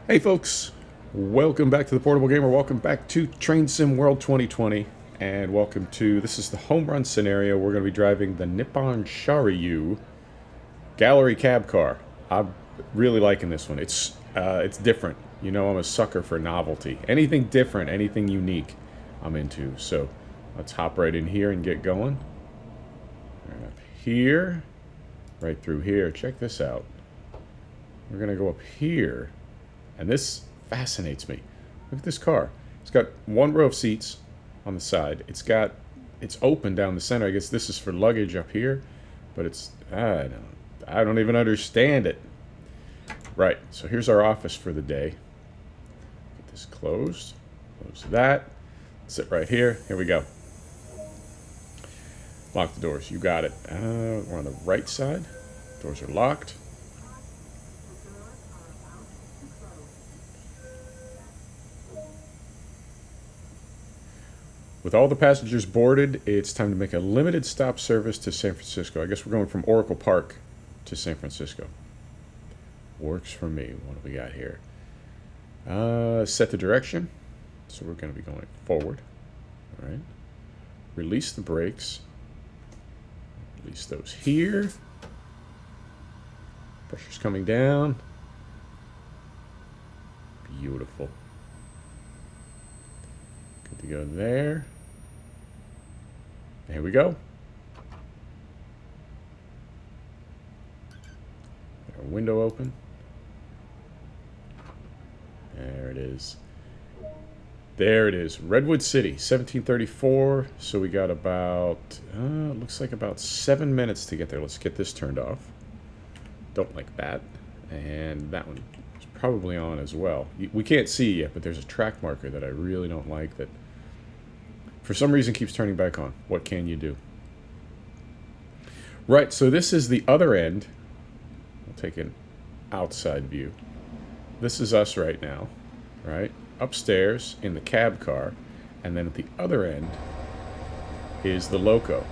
Hey folks, welcome back to the Portable Gamer. Welcome back to Train Sim World 2020, and welcome to, this is the home run scenario. We're going to be driving the Nippon Sharyo gallery cab car. I'm really liking this one. It's different. You know, I'm a sucker for novelty. Anything different, anything unique, I'm into. So let's hop right in here and get going. Right up here, right through here. Check this out. We're going to go up here. And this fascinates me. Look at this car. It's got one row of seats on the side. It's open down the center. I guess this is for luggage up here, but I don't even understand it. Right. So here's our office for the day. Get this closed. Close that. Sit right here. Here we go. Lock the doors. You got it. We're on the right side. Doors are locked. With all the passengers boarded, it's time to make a limited stop service to San Francisco. I guess we're going from Oracle Park to San Francisco. Works for me. What do we got here? Set the direction. So we're going to be going forward. All right. Release the brakes. Release those here. Pressure's coming down. Beautiful. Good to go there. There we go. Our window open. There it is. There it is. Redwood City, 1734. So we got about, looks like about 7 minutes to get there. Let's get this turned off. Don't like that. And that one is probably on as well. We can't see yet, but there's a track marker that I really don't like that for some reason keeps turning back on. What can you do? Right, so this is the other end. I'll take an outside view. This is us right now, right? Upstairs in the cab car, and then at the other end is the loco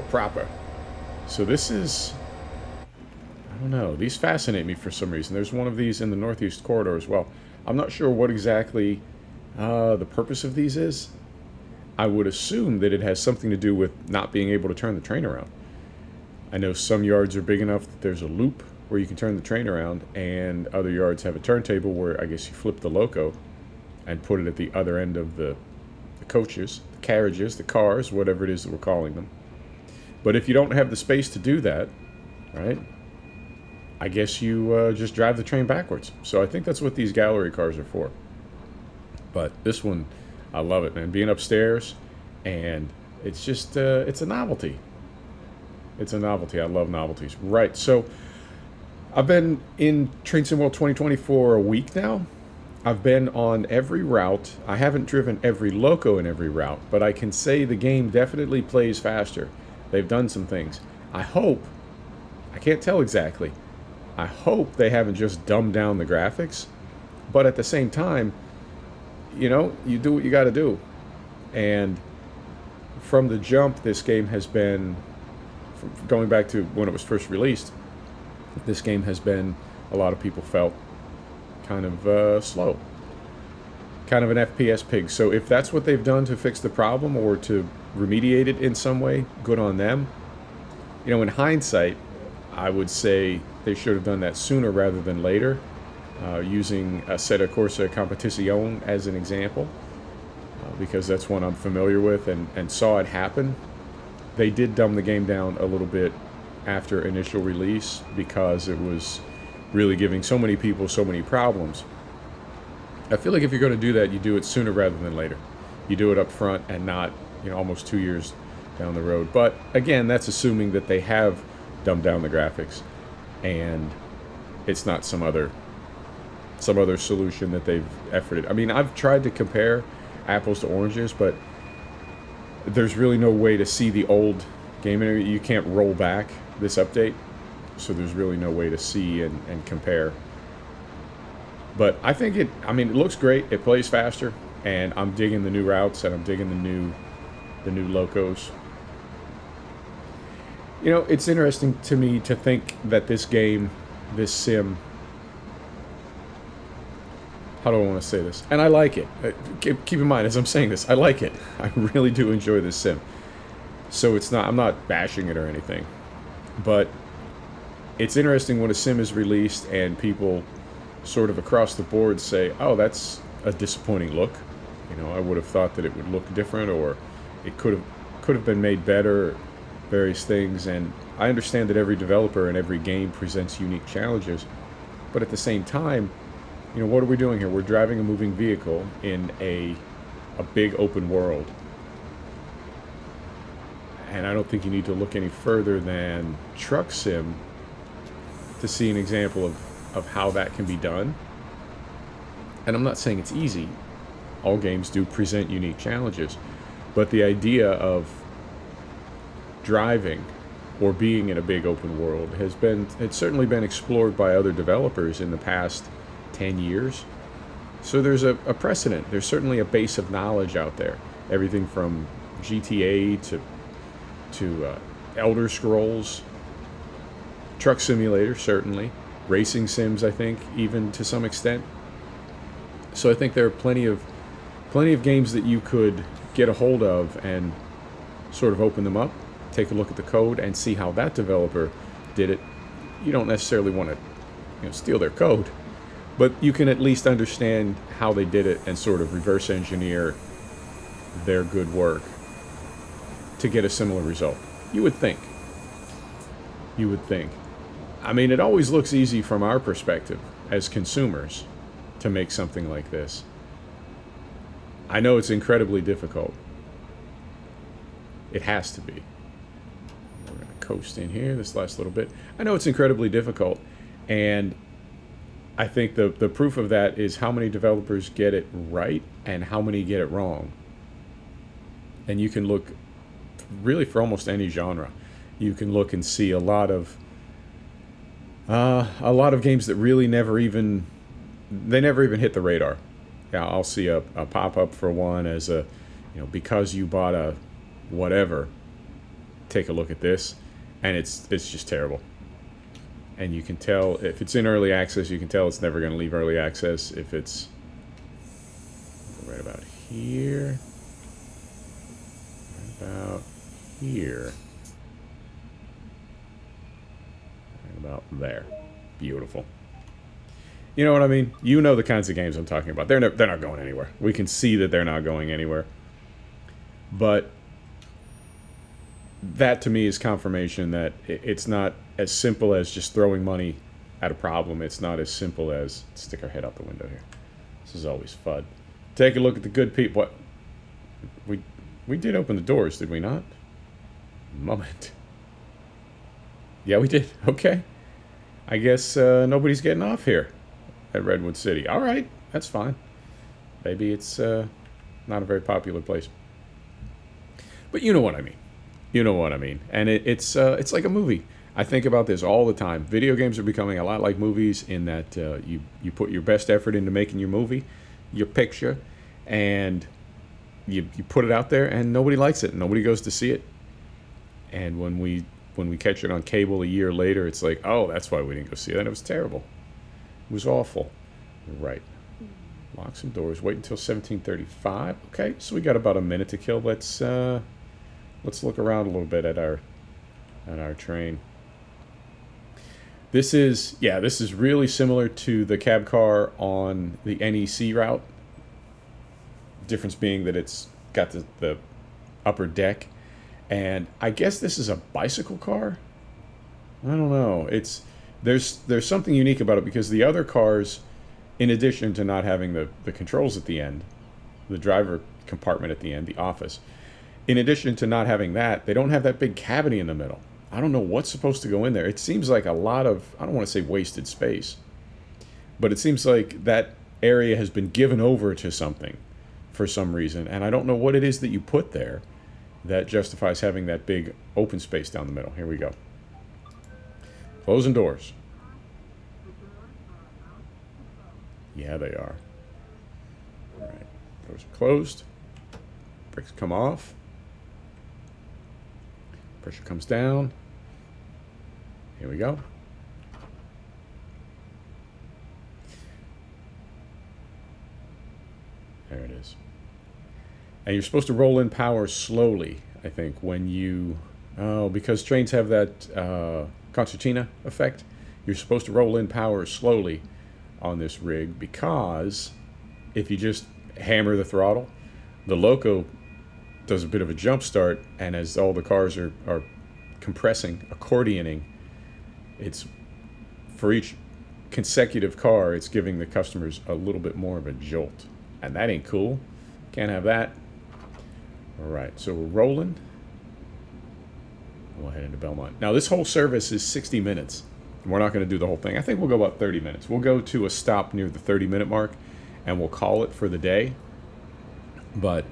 proper. So this is, I don't know, these fascinate me for some reason. There's one of these in the Northeast Corridor as well. I'm not sure what exactly the purpose of these is. I would assume that it has something to do with not being able to turn the train around. I know some yards are big enough that there's a loop where you can turn the train around, and other yards have a turntable where I guess you flip the loco and put it at the other end of the coaches, the carriages, the cars, whatever it is that we're calling them. But if you don't have the space to do that, right, I guess you just drive the train backwards. So I think that's what these gallery cars are for. But this one, I love it, man. Being upstairs, and it's just, it's a novelty. It's a novelty. I love novelties. Right, so I've been in Train Sim World 2020 for a week now. I've been on every route. I haven't driven every loco in every route, but I can say the game definitely plays faster. They've done some things. I can't tell exactly. I hope they haven't just dumbed down the graphics, but at the same time, you know, you do what you got to do. And from the jump, this game has been, going back to when it was first released, this game has been, a lot of people felt, kind of slow. Kind of an FPS pig. So if that's what they've done to fix the problem or to remediate it in some way, good on them. You know, in hindsight, I would say they should have done that sooner rather than later. Using Assetto Corsa Competizione as an example, because that's one I'm familiar with and saw it happen. They did dumb the game down a little bit after initial release because it was really giving so many people so many problems. I feel like if you're going to do that, you do it sooner rather than later. You do it up front and not, you know, almost 2 years down the road. But again, that's assuming that they have dumbed down the graphics and it's not some other solution that they've efforted. I mean, I've tried to compare apples to oranges, but there's really no way to see the old game. You can't roll back this update, so there's really no way to see and compare. But I think it looks great. It plays faster, and I'm digging the new routes, and I'm digging the new locos. You know, it's interesting to me to think that this game, this sim, how do I want to say this? And I like it. Keep in mind, as I'm saying this, I like it. I really do enjoy this sim. So it's not, I'm not bashing it or anything. But it's interesting when a sim is released and people sort of across the board say, oh, that's a disappointing look. You know, I would have thought that it would look different, or it could have been made better, various things. And I understand that every developer and every game presents unique challenges. But at the same time, you know, what are we doing here? We're driving a moving vehicle in a big open world. And I don't think you need to look any further than Truck Sim to see an example of how that can be done. And I'm not saying it's easy. All games do present unique challenges. But the idea of driving or being in a big open world it's certainly been explored by other developers in the past 10 years. So there's a precedent. There's certainly a base of knowledge out there. Everything from GTA to Elder Scrolls, Truck Simulator, certainly, racing sims, I think, even to some extent. So I think there are plenty of games that you could get a hold of and sort of open them up, take a look at the code, and see how that developer did it. You don't necessarily want to, you know, steal their code, but you can at least understand how they did it and sort of reverse engineer their good work to get a similar result. You would think. You would think. I mean, it always looks easy from our perspective as consumers to make something like this. I know it's incredibly difficult. It has to be. We're going to coast in here this last little bit. I know it's incredibly difficult, and I think the proof of that is how many developers get it right and how many get it wrong. And you can look really for almost any genre. You can look and see a lot of games that really never even hit the radar. Yeah, I'll see a pop-up for one as a, you know, because you bought a whatever, take a look at this, and it's just terrible. And you can tell if it's in early access, you can tell it's never going to leave early access. If it's right about here, about here, right about there. Beautiful. You know what I mean? You know the kinds of games I'm talking about. They're not going anywhere. We can see that they're not going anywhere. But that to me is confirmation that it's not as simple as just throwing money at a problem. It's not as simple as stick our head out the window here. This is always fun. Take a look at the good people. What? We did open the doors, did we not? Moment. Yeah, we did. Okay. I guess nobody's getting off here at Redwood City. All right, that's fine. Maybe it's not a very popular place. But you know what I mean. You know what I mean. And it's like a movie. I think about this all the time. Video games are becoming a lot like movies in that you put your best effort into making your movie, your picture, and you put it out there, and nobody likes it. Nobody goes to see it. And when we catch it on cable a year later, it's like, oh, that's why we didn't go see it. And it was terrible. It was awful. Right. Lock some doors. Wait until 17:35. Okay, so we got about a minute to kill. Let's look around a little bit at our train. This is really similar to the cab car on the NEC route. Difference being that it's got the upper deck, and I guess this is a bicycle car. I don't know. There's something unique about it because the other cars, in addition to not having the controls at the end, the driver compartment at the end, the office, in addition to not having that, they don't have that big cavity in the middle. I don't know what's supposed to go in there. It seems like a lot of, I don't want to say wasted space, but it seems like that area has been given over to something for some reason, and I don't know what it is that you put there that justifies having that big open space down the middle. Here we go. Closing doors. Yeah, they are. All right, doors are closed. Brakes come off. Pressure comes down. Here we go. There it is. And you're supposed to roll in power slowly, I think, when you... Oh, because trains have that concertina effect, you're supposed to roll in power slowly on this rig, because if you just hammer the throttle, the loco does a bit of a jump start, and as all the cars are compressing, accordioning, it's for each consecutive car, it's giving the customers a little bit more of a jolt, and that ain't cool. Can't have that. All right, so we're rolling. We'll head into Belmont. Now, this whole service is 60 minutes. We're not going to do the whole thing. I think we'll go about 30 minutes. We'll go to a stop near the 30-minute mark, and we'll call it for the day. But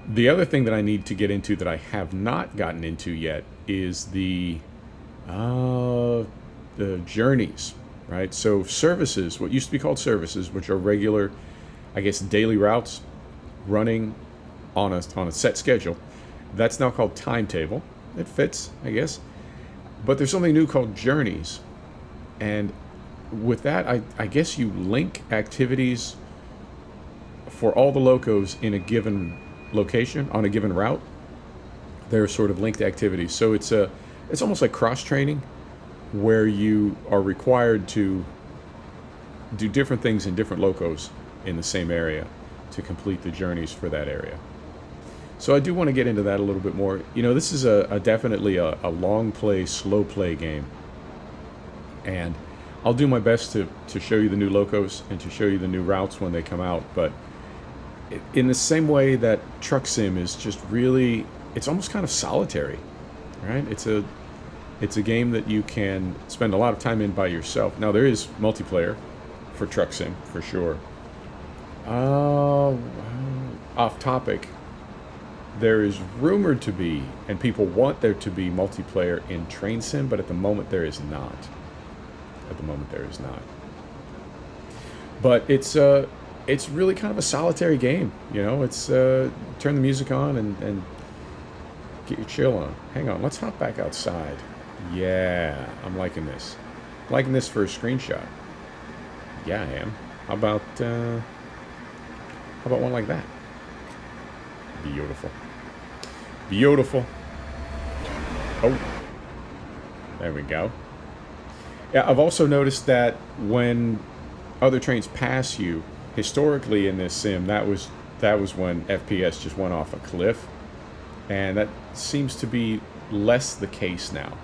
the other thing that I need to get into that I have not gotten into yet is the journeys, right? So services, what used to be called services, which are regular, I guess, daily routes running on a set schedule. That's now called timetable. It fits, I guess. But there's something new called journeys. And with that, I guess you link activities for all the locos in a given location, on a given route. They're sort of linked activities. So it's almost like cross-training, where you are required to do different things in different locos in the same area to complete the journeys for that area. So I do want to get into that a little bit more. You know, this is definitely a long play, slow play game. And I'll do my best to show you the new locos and to show you the new routes when they come out. But in the same way that Truck Sim is just really, it's almost kind of solitary, right? It's a game that you can spend a lot of time in by yourself. Now, there is multiplayer for Truck Sim, for sure. Off topic. There is rumored to be, and people want there to be, multiplayer in Train Sim, but at the moment there is not. At the moment there is not. But it's really kind of a solitary game, you know. It's turn the music on and get your chill on. Hang on, let's hop back outside. Yeah, I'm liking this. I'm liking this for a screenshot. Yeah, I am. How about one like that? Beautiful. Beautiful. Oh. There we go. Yeah, I've also noticed that when other trains pass you, historically in this sim, that was when FPS just went off a cliff. And that seems to be less the case now.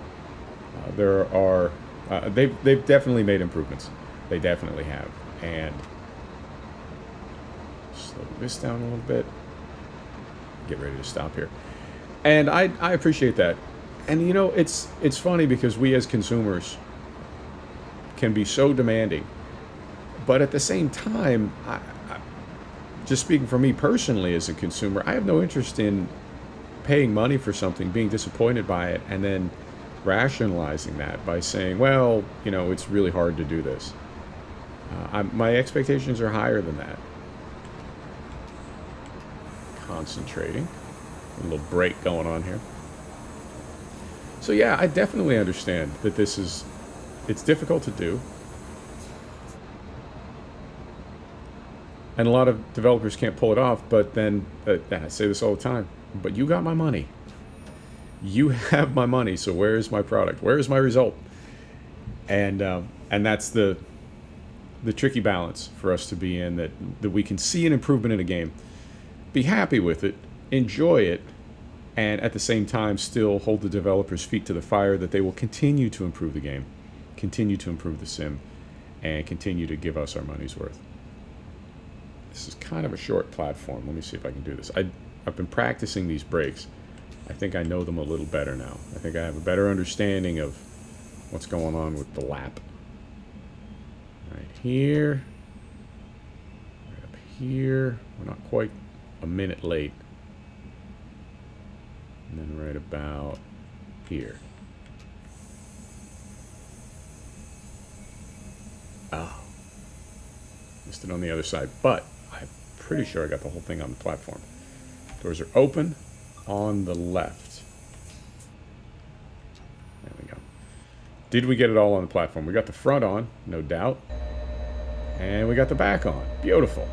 They've definitely made improvements. They definitely have. And slow this down a little bit. Get ready to stop here. And I appreciate that. And you know, it's funny because we as consumers can be so demanding, but at the same time, I just speaking for me personally as a consumer, I have no interest in paying money for something, being disappointed by it, and then rationalizing that by saying, well, you know, it's really hard to do this. My expectations are higher than that. Concentrating. A little break going on here. So yeah, I definitely understand that it's difficult to do. And a lot of developers can't pull it off, but then, I say this all the time, but you got my money. You have my money, so where is my product? Where is my result? And that's the tricky balance for us to be in, that we can see an improvement in a game, be happy with it, enjoy it, and at the same time still hold the developers' feet to the fire that they will continue to improve the game, continue to improve the sim, and continue to give us our money's worth. This is kind of a short platform. Let me see if I can do this. I've been practicing these brakes. I think I know them a little better now. I think I have a better understanding of what's going on with the lap. Right here. Right up here. We're not quite a minute late. And then right about here. Oh. Missed it on the other side, but I'm pretty sure I got the whole thing on the platform. Doors are open on the left. There we go. Did we get it all on the platform? We got the front on, no doubt. And we got the back on. Beautiful.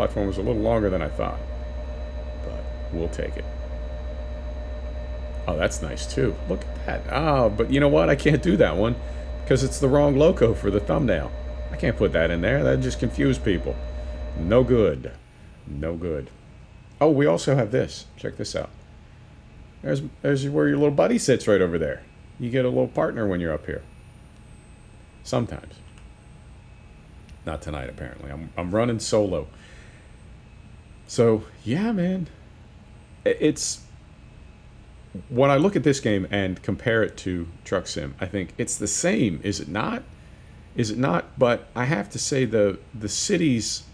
platform was a little longer than I thought, but we'll take it. Oh, that's nice too. Look at that. Oh, but you know what? I can't do that one because it's the wrong logo for the thumbnail. I can't put that in there. That'd just confuse people. No good. No good. Oh, we also have this. Check this out. There's where your little buddy sits right over there. You get a little partner when you're up here. Sometimes. Not tonight, apparently. I'm running solo. So, yeah, man. It's... When I look at this game and compare it to Truck Sim, I think it's the same. Is it not? Is it not? But I have to say the cities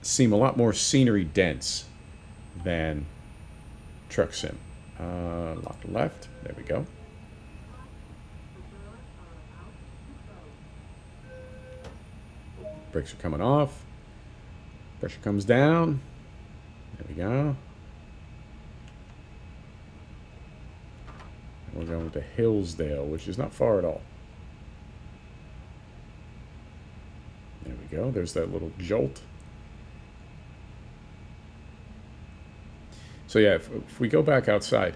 seem a lot more scenery dense than Truck Sim. Lock left. There we go. Brakes are coming off. Pressure comes down. There we go. We're going to Hillsdale, which is not far at all. There we go. There's that little jolt. So yeah, if we go back outside,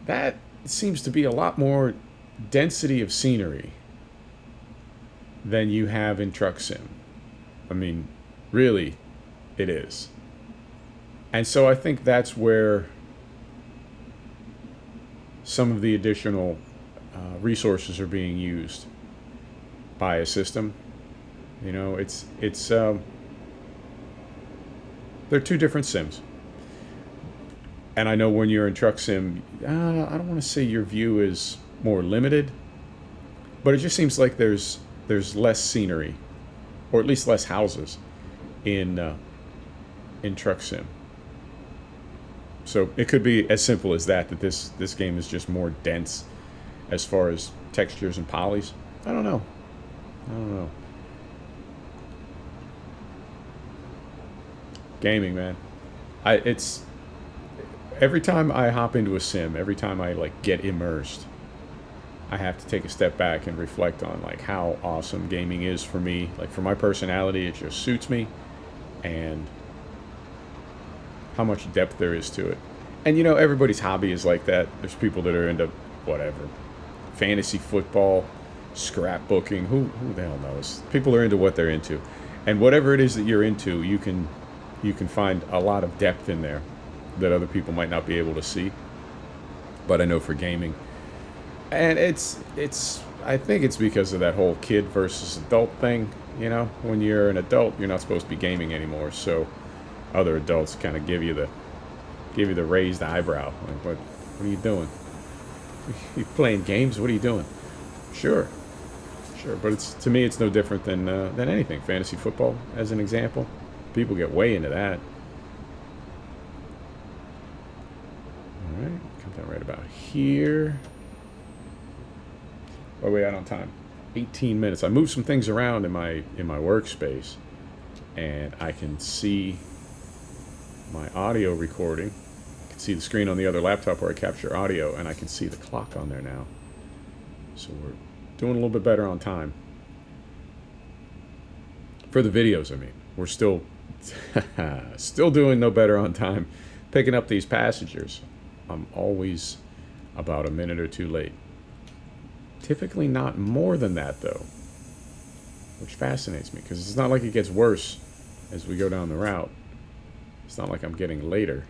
that seems to be a lot more density of scenery than you have in Truck Sim. I mean, really, it is. And so I think that's where some of the additional resources are being used by a system. You know, they're two different sims. And I know when you're in Truck Sim, I don't want to say your view is more limited, but it just seems like there's less scenery, or at least less houses in Truck Sim. So it could be as simple as that this game is just more dense as far as textures and polys. I don't know. Gaming, man. It's every time I hop into a sim, every time I like get immersed, I have to take a step back and reflect on like how awesome gaming is for me. Like for my personality, it just suits me, and how much depth there is to it. And you know, everybody's hobby is like that. There's people that are into whatever, fantasy football, scrapbooking, who the hell knows. People are into what they're into, and whatever it is that you're into, you can find a lot of depth in there that other people might not be able to see. But I know for gaming, and it's I think it's because of that whole kid versus adult thing. You know, when you're an adult, you're not supposed to be gaming anymore, so other adults kind of give you the raised eyebrow. Like, what are you doing? You playing games? What are you doing? Sure, but to me it's no different than anything. Fantasy football, as an example, people get way into that. All right, come down right about here. What are we at on time? 18 minutes. I moved some things around in my workspace, and I can see my audio recording. I can see the screen on the other laptop where I capture audio, and I can see the clock on there now. So we're doing a little bit better on time. For the videos, I mean. We're still doing no better on time. Picking up these passengers, I'm always about a minute or two late. Typically not more than that, though, which fascinates me, because it's not like it gets worse as we go down the route. It's not like I'm getting later.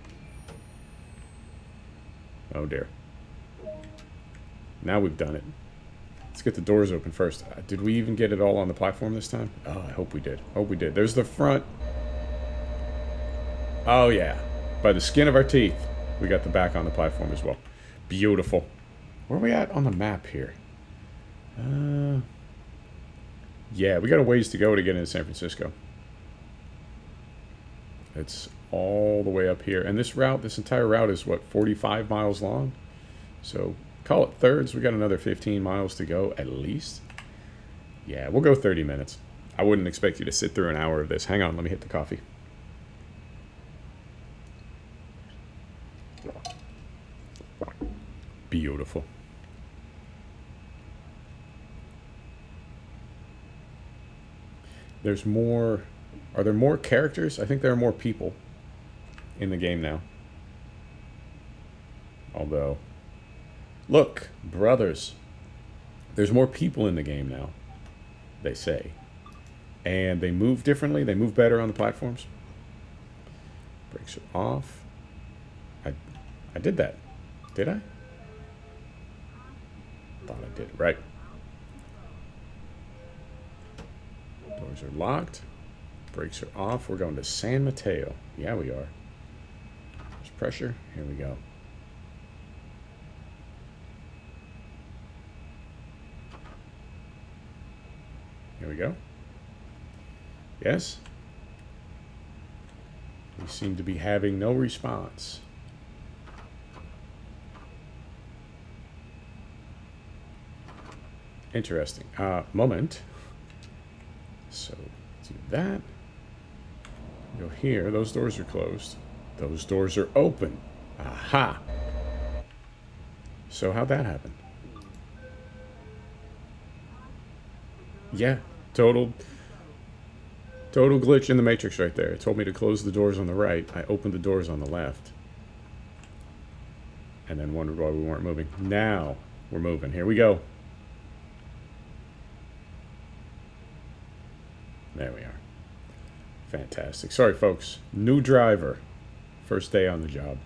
Oh dear. Now we've done it. Let's get the doors open first. Did we even get it all on the platform this time? Oh, I hope we did. Hope we did. There's the front. Oh yeah. By the skin of our teeth, we got the back on the platform as well. Beautiful. Where are we at on the map here? Yeah, we got a ways to go to get into San Francisco. It's all the way up here. And this entire route is, what, 45 miles long? So call it thirds. We got another 15 miles to go at least. Yeah, we'll go 30 minutes. I wouldn't expect you to sit through an hour of this. Hang on, let me hit the coffee. Beautiful. There's more Are there more characters? I think there are more people in the game now. Although, look, brothers, there's more people in the game now, they say. And they move differently. They move better on the platforms. Brakes are off. I did that. Did I? Thought I did. Right. Doors are locked. Brakes are off. We're going to San Mateo. Yeah, we are. There's pressure. Here we go. Here we go. Yes. We seem to be having no response. Interesting. Moment. So, do that. Go here. Those doors are closed. Those doors are open. Aha. So, how'd that happen? Yeah. Total glitch in the Matrix right there. It told me to close the doors on the right. I opened the doors on the left. And then wondered why we weren't moving. Now we're moving. Here we go. There we are. Fantastic. Sorry, folks. New driver. First day on the job.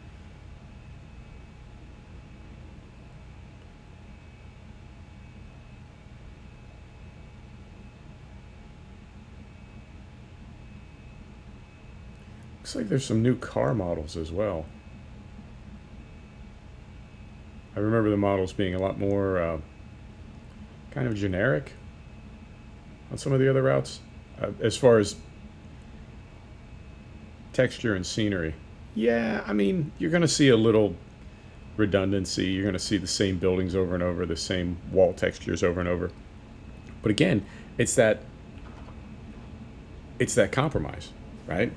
Looks like there's some new car models as well. I remember the models being a lot more kind of generic on some of the other routes. As far as texture and scenery. Yeah, I mean, you're going to see a little redundancy. You're going to see the same buildings over and over, the same wall textures over and over. But again, it's that compromise, right?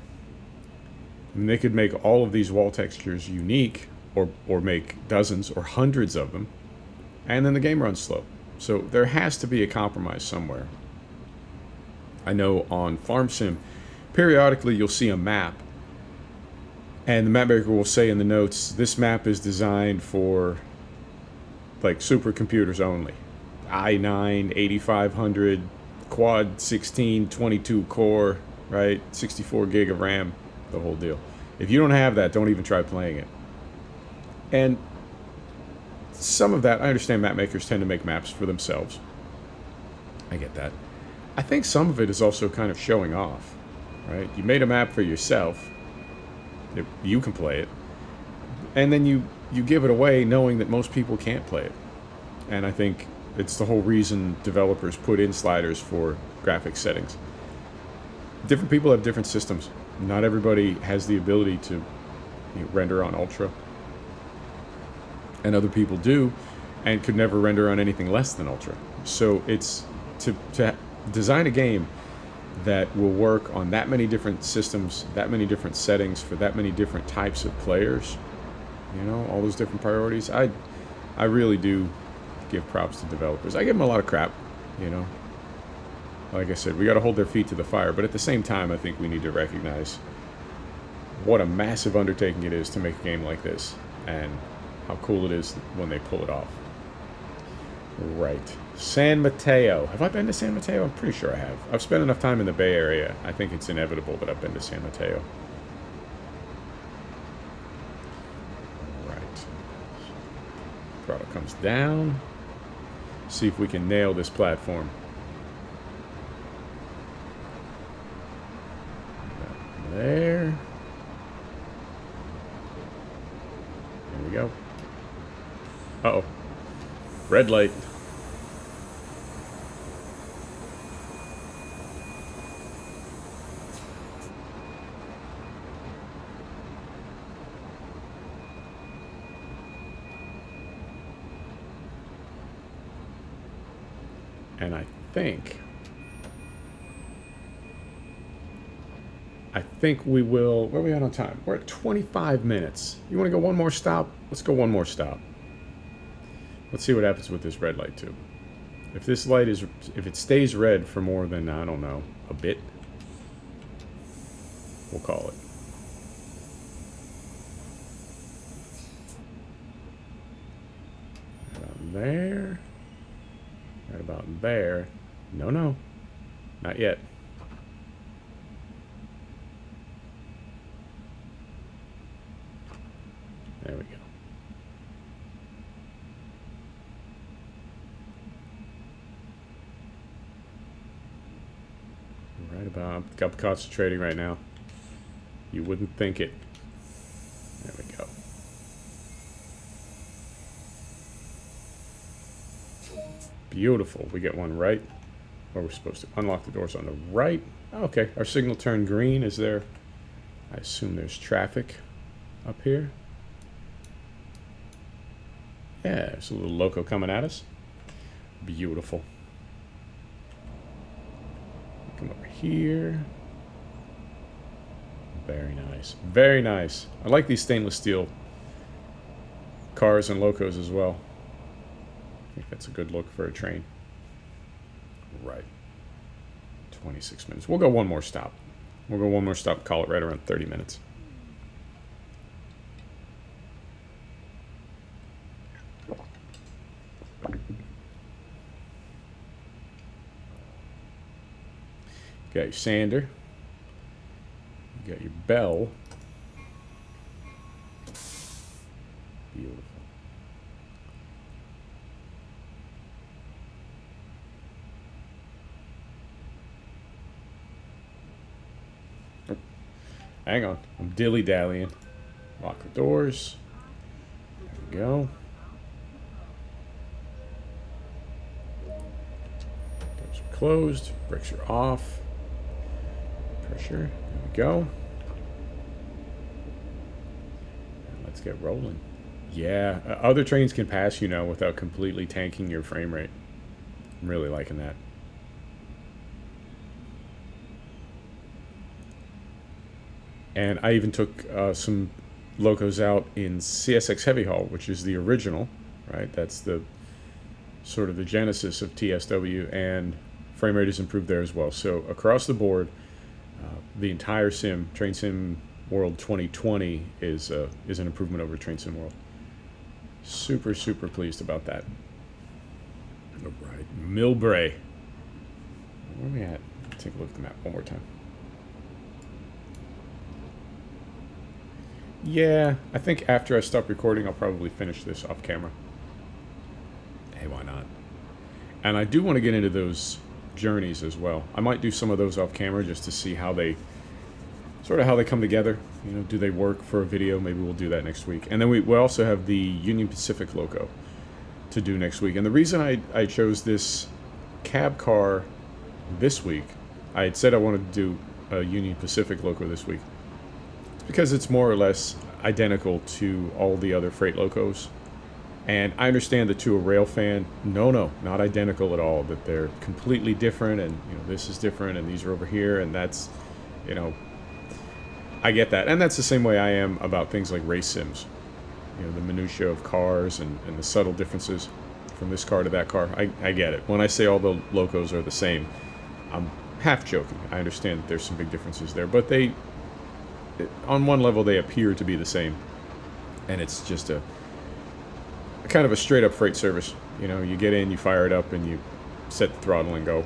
I mean, they could make all of these wall textures unique or make dozens or hundreds of them, and then the game runs slow. So there has to be a compromise somewhere. I know on Farm Sim, periodically you'll see a map, and the map maker will say in the notes, this map is designed for like supercomputers only. i9, 8500, quad 16, 22 core, right? 64 gig of RAM, the whole deal. If you don't have that, don't even try playing it. And some of that, I understand map makers tend to make maps for themselves. I get that. I think some of it is also kind of showing off, right? You made a map for yourself. You can play it. And then you give it away knowing that most people can't play it. And I think it's the whole reason developers put in sliders for graphics settings. Different people have different systems. Not everybody has the ability to render on Ultra. And other people do and could never render on anything less than Ultra. So it's to design a game that will work on that many different systems, that many different settings for that many different types of players, all those different priorities. I really do give props to developers. I give them a lot of crap, Like I said, we got to hold their feet to the fire, but at the same time, I think we need to recognize what a massive undertaking it is to make a game like this, and how cool it is when they pull it off. Right. San Mateo. Have I been to San Mateo? I'm pretty sure I have. I've spent enough time in the Bay Area. I think it's inevitable that I've been to San Mateo. Right. Throttle comes down. See if we can nail this platform. There. There we go. Uh-oh. Red light. And I think we will... Where are we at on time? We're at 25 minutes. You want to go one more stop? Let's go one more stop. Let's see what happens with this red light, too. If this light is... If it stays red for more than, I don't know, a bit, we'll call it. Right about there. Right about there. No, no. Not yet. There we go. Right about, I'm concentrating right now. You wouldn't think it. There we go. Beautiful. We get one right where we're supposed to. Unlock the doors on the right. Okay, our signal turned green. Is there, I assume there's traffic up here. Yeah, there's a little loco coming at us. Beautiful. Come over here. Very nice. Very nice. I like these stainless steel cars and locos as well. I think that's a good look for a train. Right. 26 minutes. We'll go one more stop. We'll go one more stop, call it right around 30 minutes. You got your sander. You got your bell. Beautiful. Oh, hang on. I'm dilly-dallying. Lock the doors. There we go. Doors are closed. Brakes are off. Pressure. There we go. And let's get rolling. Yeah, other trains can pass you now without completely tanking your frame rate. I'm really liking that. And I even took some locos out in CSX Heavy Haul, which is the original, right? That's the sort of the genesis of TSW, and frame rate is improved there as well. So across the board, the entire sim, Train Sim World 2020, is an improvement over Train Sim World. Super, super pleased about that. All right, Millbrae. Where are we at? Take a look at the map one more time. Yeah, I think after I stop recording, I'll probably finish this off camera. Hey, why not? And I do want to get into those journeys as well. I might do some of those off camera just to see how they come together. You know, do they work for a video? Maybe we'll do that next week. And then we also have the Union Pacific loco to do next week. And the reason I chose this cab car this week, I had said I wanted to do a Union Pacific loco this week, it's because it's more or less identical to all the other freight locos. And I understand that to a rail fan, no, not identical at all, that they're completely different, and you know, this is different and these are over here, and that's, you know, I get that. And that's the same way I am about things like race sims. You know, the minutiae of cars and the subtle differences from this car to that car. I get it. When I say all the locos are the same, I'm half joking. I understand that there's some big differences there, but on one level they appear to be the same, and it's just a kind of a straight up freight service. You know, you get in, you fire it up, and you set the throttle and go.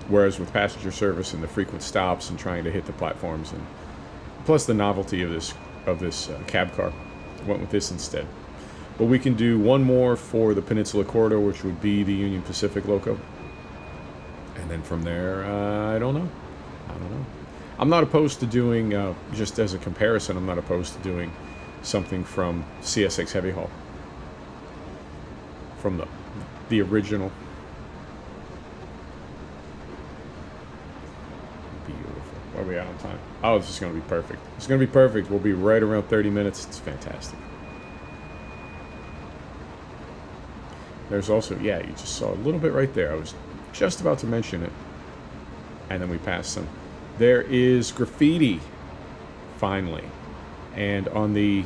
Whereas with passenger service and the frequent stops and trying to hit the platforms, and plus the novelty of this cab car, I went with this instead. But we can do one more for the Peninsula Corridor, which would be the Union Pacific loco, and then from there, I don't know. I'm not opposed to doing, just as a comparison, I'm not opposed to doing something from CSX Heavy Haul, from the original. Beautiful. Where are we at on time? Oh, this is going to be perfect. It's going to be perfect. We'll be right around 30 minutes. It's fantastic. There's also, yeah, you just saw a little bit right there. I was just about to mention it, and then we passed some. There is graffiti, finally, and on the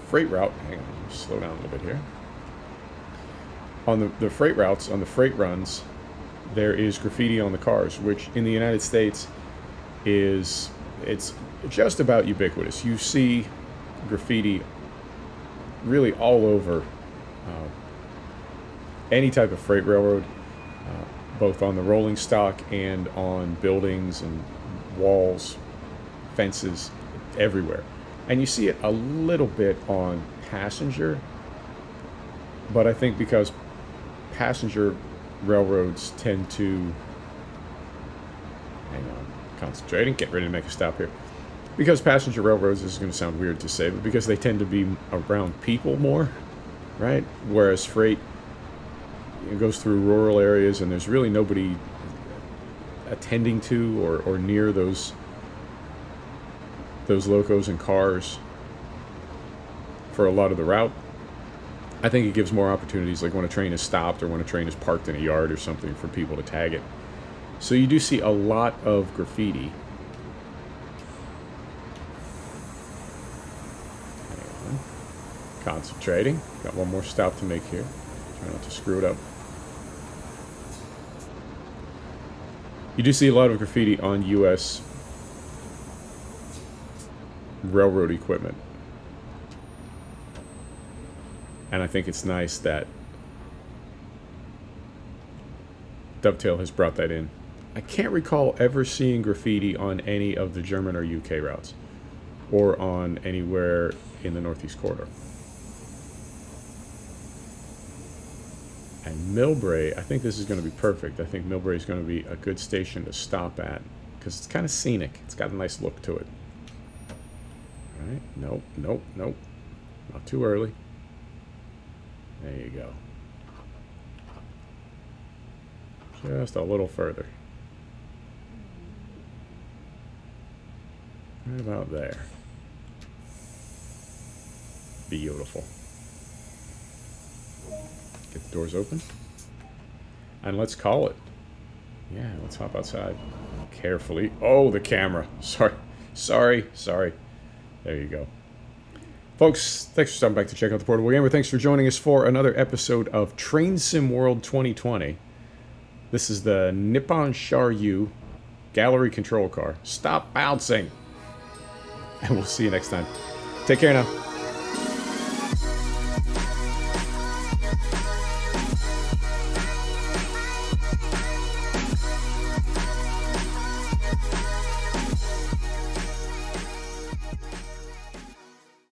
freight route. Hang on, slow down a little bit here. On the freight routes, on the freight runs, there is graffiti on the cars, which in the United States is it's just about ubiquitous. You see graffiti really all over any type of freight railroad, both on the rolling stock and on buildings and walls, fences, everywhere. And you see it a little bit on passenger, but I think because passenger railroads tend to, hang on, concentrating, get ready to make a stop here. Because passenger railroads, this is going to sound weird to say, but because they tend to be around people more, right? Whereas freight, it goes through rural areas and there's really nobody attending to or near those locos and cars for a lot of the route. I think it gives more opportunities, like when a train is stopped or when a train is parked in a yard or something, for people to tag it. So you do see a lot of graffiti. Hang on. Concentrating. Got one more stop to make here. Try not to screw it up. You do see a lot of graffiti on U.S. railroad equipment. And I think it's nice that Dovetail has brought that in. I can't recall ever seeing graffiti on any of the German or UK routes, or on anywhere in the Northeast Corridor. And Millbrae, I think this is going to be perfect. I think Millbrae is going to be a good station to stop at, because it's kind of scenic. It's got a nice look to it. All right, nope, nope, nope. Not too early. There you go. Just a little further. Right about there. Beautiful. Get the doors open. And let's call it. Yeah, let's hop outside. Carefully. Oh, the camera. Sorry. There you go. Folks, thanks for stopping back to check out the Portable Gamer. Thanks for joining us for another episode of Train Sim World 2020. This is the Nippon Sharyo gallery control car. Stop bouncing! And we'll see you next time. Take care now.